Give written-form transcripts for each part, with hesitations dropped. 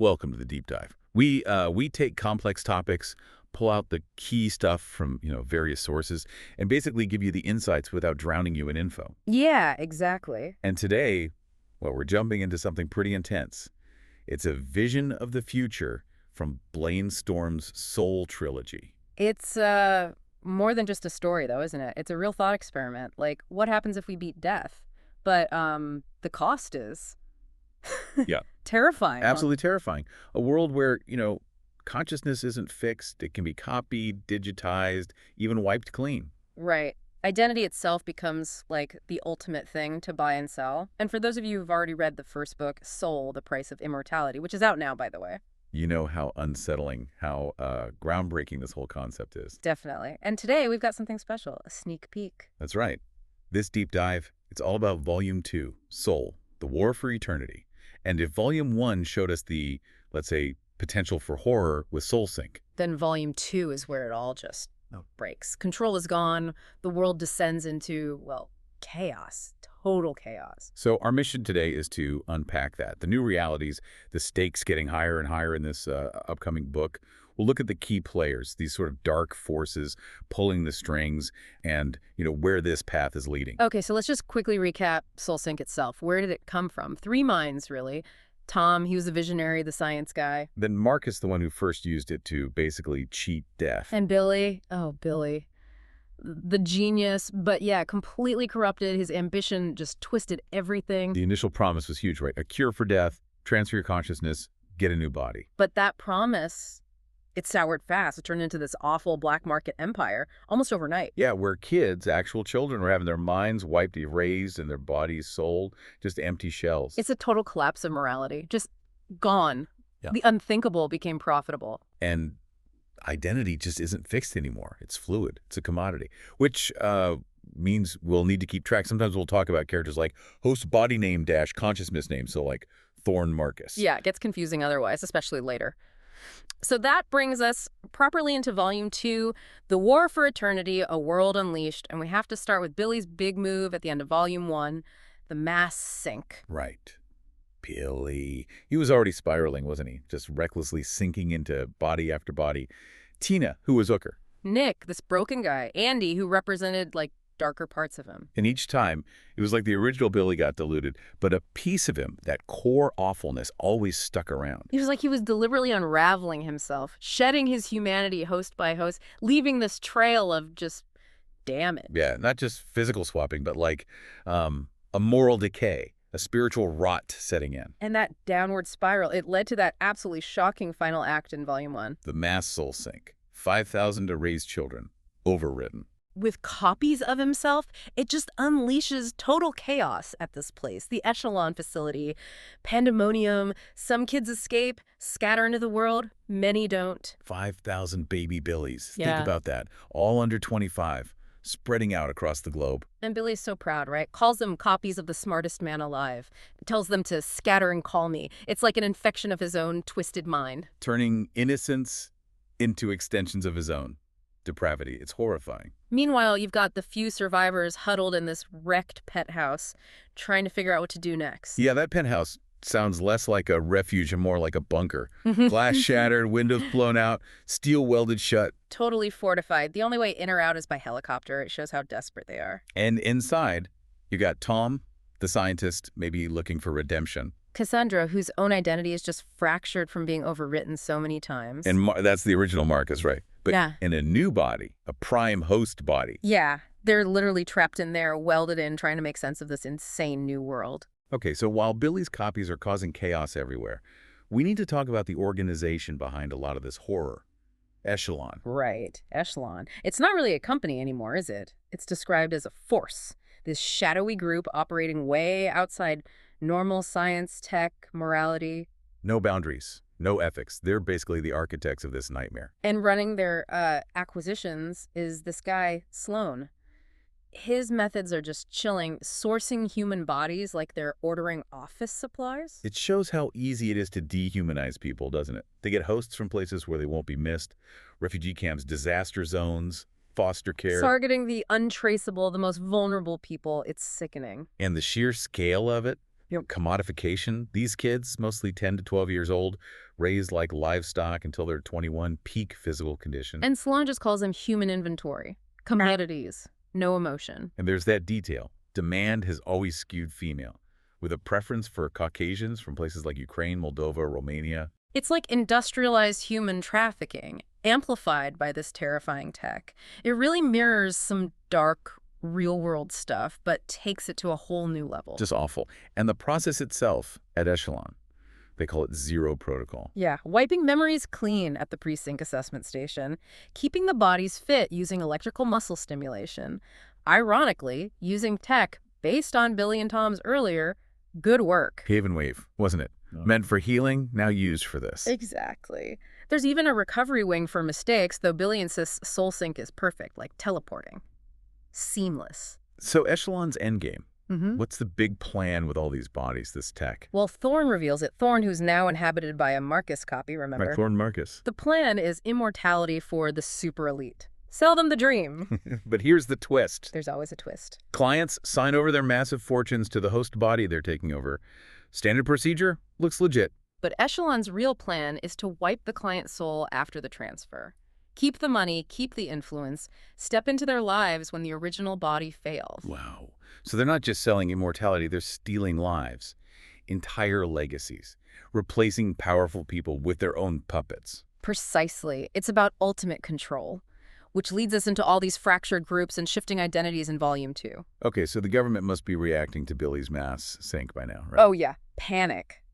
Welcome to the deep dive. We take complex topics, pull out the key stuff from, various sources, and basically give you the insights without drowning you in info. Yeah, exactly. And today, well, we're jumping into something pretty intense. It's a vision of the future from Blaine Storm's Soul Trilogy. It's more than just a story though, isn't it? It's a real thought experiment. Like what happens if we beat death? But the cost is Yeah, terrifying. absolutely terrifying. A world where, consciousness isn't fixed. It can be copied, digitized, even wiped clean. Right. Identity itself becomes like the ultimate thing to buy and sell. And for those of you who've already read the first book, Soul, The Price of Immortality, which is out now, by the way. You know how unsettling, how groundbreaking this whole concept is. Definitely. And today we've got something special, a sneak peek. That's right. This deep dive, it's all about Volume 2, Soul, The War for Eternity. And if Volume 1 showed us the, let's say, potential for horror with Soul Sync. Then volume 2 is where it all just breaks. Control is gone. The world descends into, well, chaos. Total chaos. So our mission today is to unpack that. The new realities, the stakes getting higher and higher in this upcoming book. We'll look at the key players, these sort of dark forces pulling the strings and, where this path is leading. Okay, so let's just quickly recap Soul Sync itself. Where did it come from? Three minds, really. Tom, he was a visionary, the science guy. Then Marcus, the one who first used it to basically cheat death. And Billy, oh, Billy, the genius, but yeah, completely corrupted. His ambition just twisted everything. The initial promise was huge, right? A cure for death, transfer your consciousness, get a new body. But that promise, it soured fast. It turned into this awful black market empire almost overnight. Yeah, where kids, actual children, were having their minds wiped, erased, and their bodies sold, just empty shells. It's a total collapse of morality. Just gone. Yeah. The unthinkable became profitable. And identity just isn't fixed anymore. It's fluid. It's a commodity, which means we'll need to keep track. Sometimes we'll talk about characters like host body name dash consciousness name, so like Thorn Marcus. Yeah, it gets confusing otherwise, especially later. So that brings us properly into Volume 2, The War for Eternity, A World Unleashed. And we have to start with Billy's big move at the end of Volume 1, the mass sync. Right. Billy. He was already spiraling, wasn't he? Just recklessly sinking into body after body. Tina, who was Hooker. Nick, this broken guy. Andy, who represented, like, darker parts of him. And each time, it was like the original Billy got diluted, but a piece of him, that core awfulness, always stuck around. It was like he was deliberately unraveling himself, shedding his humanity host by host, leaving this trail of just damage. Yeah, not just physical swapping, but like a moral decay, a spiritual rot setting in. And that downward spiral, it led to that absolutely shocking final act in Volume 1. The mass soul sink. 5,000 erased children. Overwritten. With copies of himself, it just unleashes total chaos at this place. The Echelon facility, pandemonium, some kids escape, scatter into the world, many don't. 5,000 baby Billies. Yeah. Think about that. All under 25, spreading out across the globe. And Billy's so proud, right? Calls them copies of the smartest man alive. Tells them to scatter and call me. It's like an infection of his own twisted mind. Turning innocence into extensions of his own. Depravity. It's horrifying. Meanwhile, you've got the few survivors huddled in this wrecked pet house, trying to figure out what to do next. Yeah, that penthouse sounds less like a refuge and more like a bunker. Glass shattered, windows blown out, steel welded shut. Totally fortified. The only way in or out is by helicopter. It shows how desperate they are. And inside, you got Tom, the scientist, maybe looking for redemption. Cassandra, whose own identity is just fractured from being overwritten so many times. And that's the original Marcus, right? But yeah. In a new body, a prime host body. Yeah, they're literally trapped in there, welded in, trying to make sense of this insane new world. Okay, so while Billy's copies are causing chaos everywhere, we need to talk about the organization behind a lot of this horror. Echelon. Right, Echelon. It's not really a company anymore, is it? It's described as a force, this shadowy group operating way outside normal science, tech, morality. No boundaries, no ethics. They're basically the architects of this nightmare. And running their acquisitions is this guy, Sloan. His methods are just chilling, sourcing human bodies like they're ordering office supplies. It shows how easy it is to dehumanize people, doesn't it? They get hosts from places where they won't be missed, refugee camps, disaster zones, foster care. Targeting the untraceable, the most vulnerable people. It's sickening. And the sheer scale of it, Commodification. These kids, mostly 10 to 12 years old, raised like livestock until they're 21, peak physical condition. And Salon just calls them human inventory. Commodities. No emotion. And there's that detail. Demand has always skewed female, with a preference for Caucasians from places like Ukraine, Moldova, Romania. It's like industrialized human trafficking, amplified by this terrifying tech. It really mirrors some dark, real-world stuff, but takes it to a whole new level. Just awful. And the process itself at Echelon, they call it zero protocol. Yeah, wiping memories clean at the pre-sync assessment station, keeping the bodies fit using electrical muscle stimulation. Ironically, using tech based on Billy and Tom's earlier, good work. Cave and wave, wasn't it? Meant for healing, now used for this. Exactly. There's even a recovery wing for mistakes, though Billy insists Soul Sync is perfect, like teleporting. Seamless. So Echelon's endgame. Mm-hmm. What's the big plan with all these bodies, this tech? Well, Thorne reveals it. Thorne, who's now inhabited by a Marcus copy, remember? Right, Thorne Marcus. The plan is immortality for the super elite. Sell them the dream. But here's the twist. There's always a twist. Clients sign over their massive fortunes to the host body they're taking over. Standard procedure looks legit. But Echelon's real plan is to wipe the client's soul after the transfer. Keep the money, keep the influence, step into their lives when the original body fails. Wow. So they're not just selling immortality, they're stealing lives, entire legacies, replacing powerful people with their own puppets. Precisely. It's about ultimate control, which leads us into all these fractured groups and shifting identities in Volume 2. Okay, so the government must be reacting to Billy's mass sync by now, right? Oh, yeah. Panic.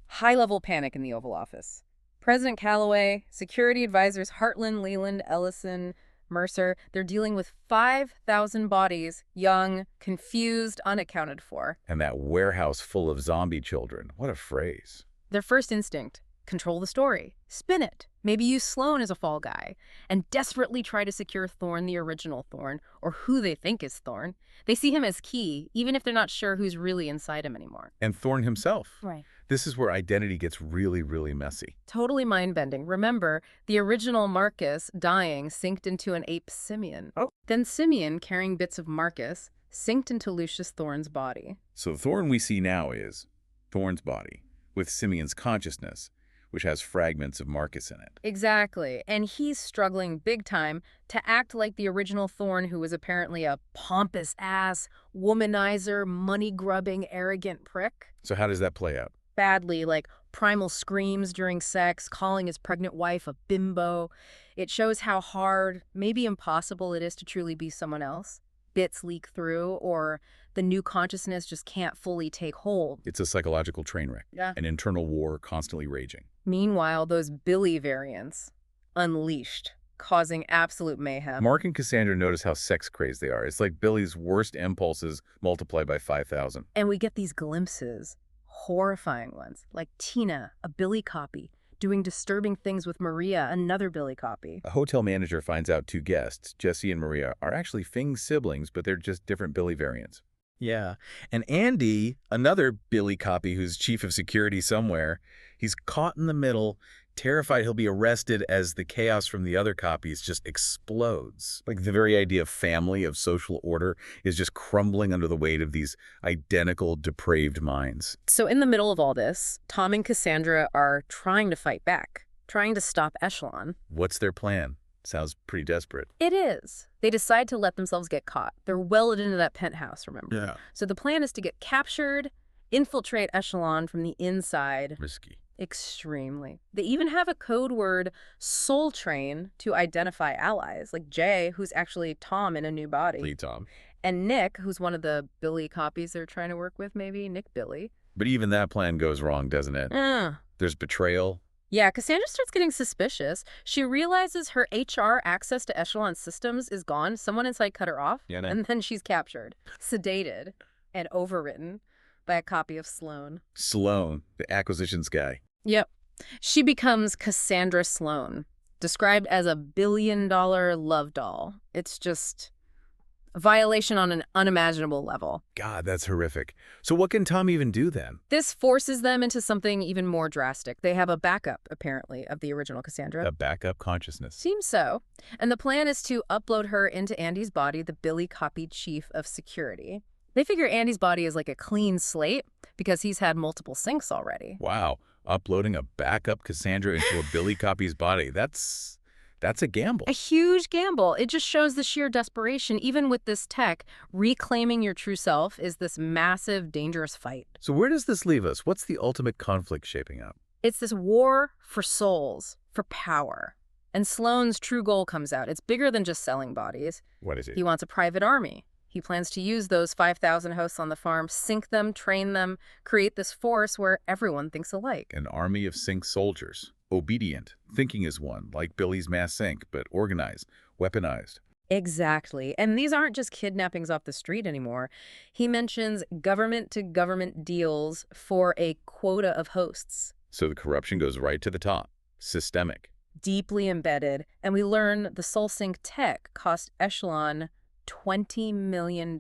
High-level panic in the Oval Office. President Callaway, security advisors Hartland, Leland, Ellison, Mercer, they're dealing with 5,000 bodies, young, confused, unaccounted for. And that warehouse full of zombie children. What a phrase. Their first instinct, control the story, spin it, maybe use Sloan as a fall guy, and desperately try to secure Thorne, the original Thorne, or who they think is Thorne. They see him as key, even if they're not sure who's really inside him anymore. And Thorne himself. Right. This is where identity gets really, really messy. Totally mind-bending. Remember, the original Marcus, dying, synced into an ape Simeon. Oh. Then Simeon, carrying bits of Marcus, synced into Lucius Thorne's body. So Thorne we see now is Thorne's body, with Simeon's consciousness, which has fragments of Marcus in it. Exactly. And he's struggling big time to act like the original Thorne, who was apparently a pompous ass, womanizer, money-grubbing, arrogant prick. So how does that play out? Badly, like primal screams during sex, calling his pregnant wife a bimbo. It shows how hard, maybe impossible it is to truly be someone else. Bits leak through, or the new consciousness just can't fully take hold. It's a psychological train wreck, Yeah. an internal war constantly raging. Meanwhile, those Billy variants, unleashed, causing absolute mayhem. Mark and Cassandra notice how sex-crazed they are. It's like Billy's worst impulses multiplied by 5,000. And we get these glimpses, horrifying ones, like Tina, a Billy copy, doing disturbing things with Maria, another Billy copy. A hotel manager finds out two guests, Jesse and Maria, are actually Fing's siblings, but they're just different Billy variants. Yeah. And Andy, another Billy copy who's chief of security somewhere, he's caught in the middle, terrified he'll be arrested as the chaos from the other copies just explodes. Like the very idea of family, of social order, is just crumbling under the weight of these identical, depraved minds. So in the middle of all this, Tom and Cassandra are trying to fight back, trying to stop Echelon. What's their plan? Sounds pretty desperate. It is. They decide to let themselves get caught. They're welded into that penthouse, remember? Yeah. So the plan is to get captured, infiltrate Echelon from the inside. Risky. Extremely. They even have a code word, Soul Train, to identify allies, like Jay, who's actually Tom in a new body. Lead Tom. And Nick, who's one of the Billy copies they're trying to work with, maybe, Nick Billy. But even that plan goes wrong, doesn't it? There's betrayal. Yeah, Cassandra starts getting suspicious. She realizes her HR access to Echelon systems is gone. Someone inside cut her off. Yeah, no. And then she's captured, sedated, and overwritten by a copy of Sloan. Sloan, the acquisitions guy. Yep. She becomes Cassandra Sloan, described as a billion-dollar love doll. It's just a violation on an unimaginable level. God, that's horrific. So what can Tom even do then? This forces them into something even more drastic. They have a backup, apparently, of the original Cassandra. A backup consciousness. Seems so. And the plan is to upload her into Andy's body, the Billy copied chief of security. They figure Andy's body is like a clean slate, because he's had multiple syncs already. Wow. Uploading a backup Cassandra into a Billy copy's body. That's a A gamble. huge gamble. It just shows the sheer desperation. Even with this tech, reclaiming your true self is this massive, dangerous fight. So where does this leave us? What's the ultimate conflict shaping up? It's this war for souls, for power. And Sloane's true goal comes out. It's bigger than just selling bodies. What is it? He wants a private army. He plans to use those 5,000 hosts on the farm, sync them, train them, create this force where everyone thinks alike. An army of sync soldiers. Obedient. Thinking is one, like Billy's mass sync, but organized, weaponized. Exactly. And these aren't just kidnappings off the street anymore. He mentions government-to-government deals for a quota of hosts. So the corruption goes right to the top. Systemic. Deeply embedded. And we learn the SoulSync tech cost Echelon $20 million.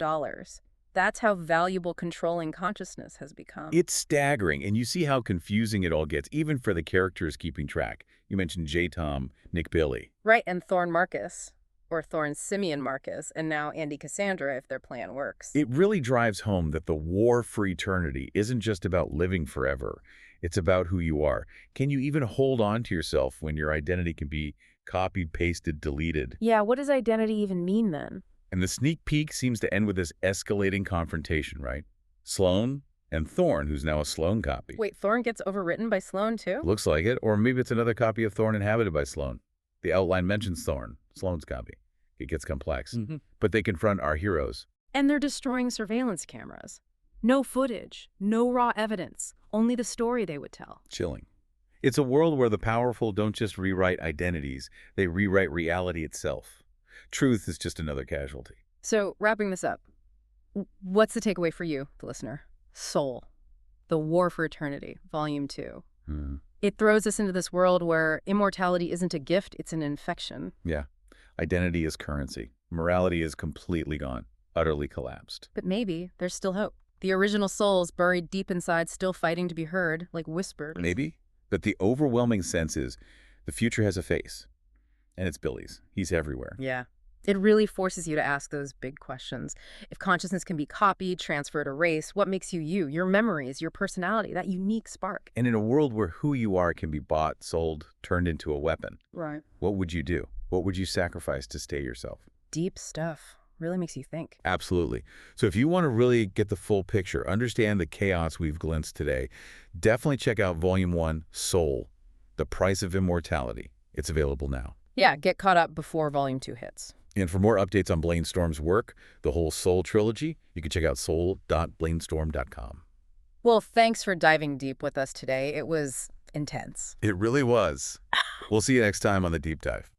That's how valuable controlling consciousness has become. It's staggering, and you see how confusing it all gets, even for the characters keeping track. You mentioned J-Tom, Nick Billy. Right, and Thorne Marcus, or Thorne Simeon Marcus, and now Andy Cassandra if their plan works. It really drives home that the war for eternity isn't just about living forever. It's about who you are. Can you even hold on to yourself when your identity can be copied, pasted, deleted? Yeah, what does identity even mean then? And the sneak peek seems to end with this escalating confrontation, right? Sloane and Thorne, who's now a Sloane copy. Wait, Thorne gets overwritten by Sloane too? Looks like it. Or maybe it's another copy of Thorne inhabited by Sloane. The outline mentions Thorne, Sloane's copy. It gets complex. But they confront our heroes. And they're destroying surveillance cameras. No footage, no raw evidence, only the story they would tell. Chilling. It's a world where the powerful don't just rewrite identities, they rewrite reality itself. Truth is just another casualty. So, wrapping this up, what's the takeaway for you, the listener? Soul. The War for Eternity, Volume 2. It throws us into this world where immortality isn't a gift, it's an infection. Yeah. Identity is currency. Morality is completely gone, utterly collapsed. But maybe there's still hope. The original souls buried deep inside, still fighting to be heard, like whispers. Maybe. But the overwhelming sense is the future has a face. And it's Billy's. He's everywhere. Yeah. It really forces you to ask those big questions. If consciousness can be copied, transferred, erased, what makes you you? Your memories, your personality, that unique spark. And in a world where who you are can be bought, sold, turned into a weapon, Right. what would you do? What would you sacrifice to stay yourself? Deep stuff. Really makes you think. Absolutely. So if you want to really get the full picture, understand the chaos we've glimpsed today, definitely check out Volume 1, Soul, The Price of Immortality. It's available now. Yeah, get caught up before Volume 2 hits. And for more updates on Blaine Storm's work, the whole Soul Trilogy, you can check out soul.blainestorm.com. Well, thanks for diving deep with us today. It was intense. It really was. We'll see you next time on The Deep Dive.